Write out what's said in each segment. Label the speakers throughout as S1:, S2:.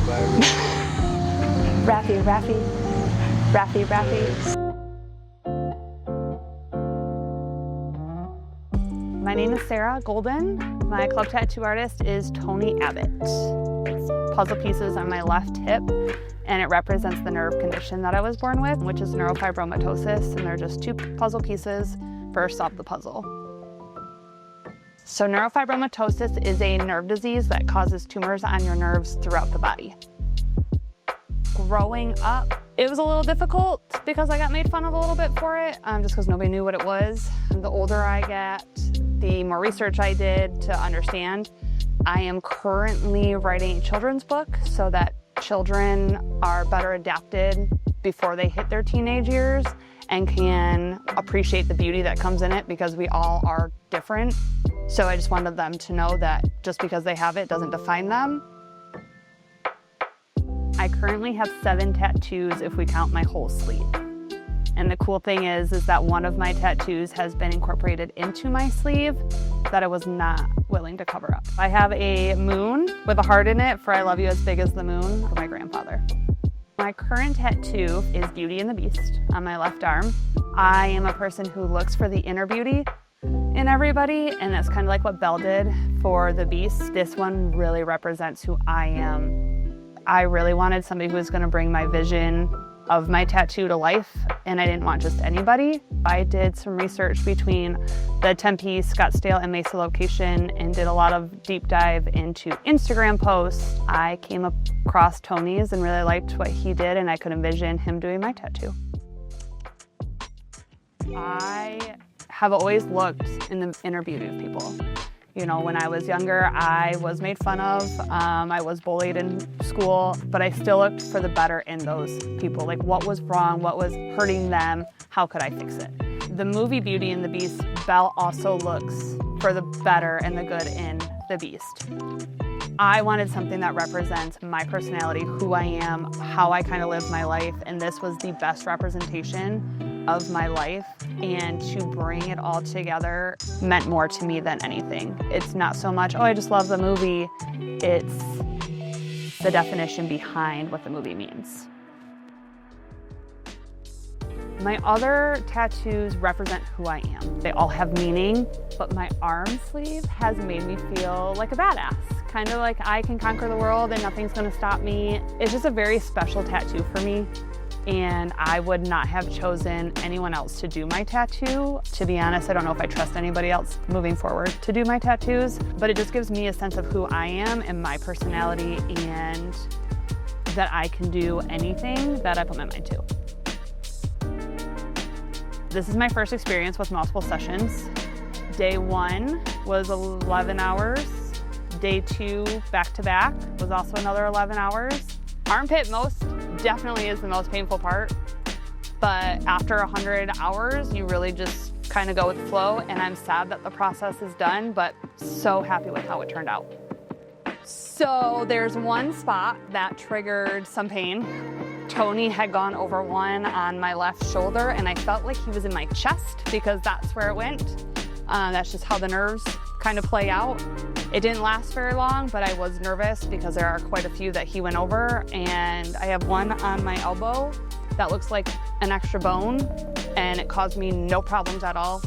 S1: baby.
S2: Raffy. My name is Sarah Golden. My club tattoo artist is Tony Abbott. It's puzzle pieces on my left hip, and it represents the nerve condition that I was born with, which is neurofibromatosis, and they're just 2 puzzle pieces for solve the puzzle. So neurofibromatosis is a nerve disease that causes tumors on your nerves throughout the body. Growing up, it was a little difficult because I got made fun of a little bit for it, just because nobody knew what it was. The older I get, the more research I did to understand. I am currently writing a children's book so that children are better adapted before they hit their teenage years and can appreciate the beauty that comes in it, because we all are different. So I just wanted them to know that just because they have it doesn't define them. I currently have 7 tattoos if we count my whole sleeve. And the cool thing is that one of my tattoos has been incorporated into my sleeve that I was not willing to cover up. I have a moon with a heart in it for I love you as big as the moon for my grandfather. My current tattoo is Beauty and the Beast on my left arm. I am a person who looks for the inner beauty in everybody, and that's kind of like what Belle did for the Beast. This one really represents who I am. I really wanted somebody who was going to bring my vision of my tattoo to life, and I didn't want just anybody. I did some research between the Tempe, Scottsdale, and Mesa location and did a lot of deep dive into Instagram posts. I came across Tony's and really liked what he did, and I could envision him doing my tattoo. I have always looked in the inner beauty of people. You know, when I was younger, I was made fun of, I was bullied in school, but I still looked for the better in those people. Like, what was wrong, what was hurting them, how could I fix it? The movie Beauty and the Beast, Belle also looks for the better and the good in the Beast. I wanted something that represents my personality, who I am, how I kind of live my life, and this was the best representation of my life, and to bring it all together meant more to me than anything. It's not so much, oh, I just love the movie, it's the definition behind what the movie means. My other tattoos represent who I am. They all have meaning, but my arm sleeve has made me feel like a badass. Kind of like I can conquer the world and nothing's gonna stop me. It's just a very special tattoo for me. And I would not have chosen anyone else to do my tattoo. To be honest, I don't know if I trust anybody else moving forward to do my tattoos, but it just gives me a sense of who I am and my personality, and that I can do anything that I put my mind to. This is my first experience with multiple sessions. Day 1 was 11 hours. Day 2, back to back, was also another 11 hours. Armpit most definitely is the most painful part, but after 100 hours, you really just kind of go with the flow, and I'm sad that the process is done, but so happy with how it turned out. So there's one spot that triggered some pain. Tony had gone over one on my left shoulder, and I felt like he was in my chest because that's where it went. That's just how the nerves kind of play out. It didn't last very long, but I was nervous because there are quite a few that he went over, and I have one on my elbow that looks like an extra bone, and it caused me no problems at all.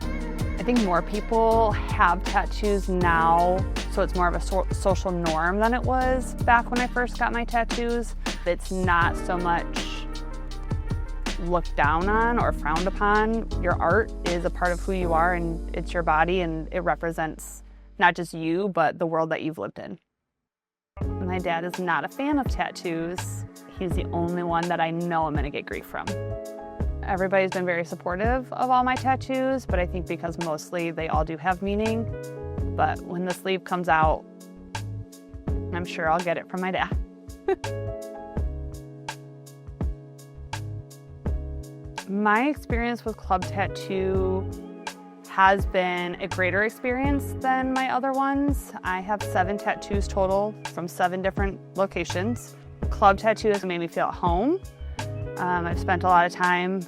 S2: I think more people have tattoos now, so it's more of a social norm than it was back when I first got my tattoos. It's not so much looked down on or frowned upon. Your art is a part of who you are, and it's your body, and it represents not just you, but the world that you've lived in. My dad is not a fan of tattoos. He's the only one that I know I'm gonna get grief from. Everybody's been very supportive of all my tattoos, but I think because mostly they all do have meaning. But when the sleeve comes out, I'm sure I'll get it from my dad. My experience with club tattoo has been a greater experience than my other ones. I have 7 tattoos total from 7 different locations. Club tattoo has made me feel at home. I've spent a lot of time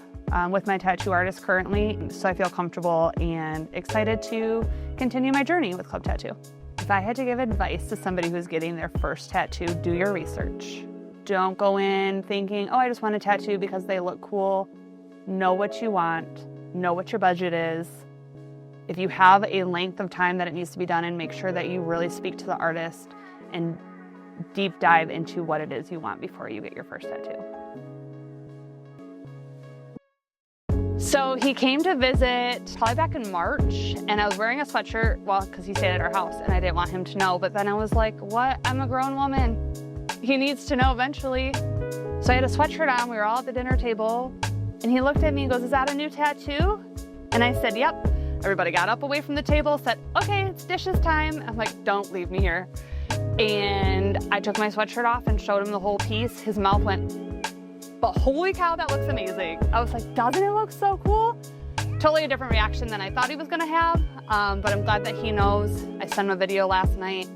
S2: with my tattoo artist currently, so I feel comfortable and excited to continue my journey with club tattoo. If I had to give advice to somebody who's getting their first tattoo, do your research. Don't go in thinking, oh, I just want a tattoo because they look cool. Know what you want, know what your budget is. If you have a length of time that it needs to be done, and make sure that you really speak to the artist and deep dive into what it is you want before you get your first tattoo. So he came to visit probably back in March, and I was wearing a sweatshirt, well, because he stayed at our house and I didn't want him to know, but then I was like, what? I'm a grown woman. He needs to know eventually. So I had a sweatshirt on, we were all at the dinner table, and he looked at me and goes, is that a new tattoo? And I said, yep. Everybody got up away from the table, said, okay, it's dishes time. I'm like, don't leave me here. And I took my sweatshirt off and showed him the whole piece. His mouth went, but holy cow, that looks amazing. I was like, doesn't it look so cool? Totally a different reaction than I thought he was gonna have, but I'm glad that he knows. I sent him a video last night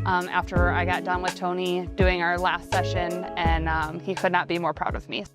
S2: after I got done with Tony doing our last session, and he could not be more proud of me.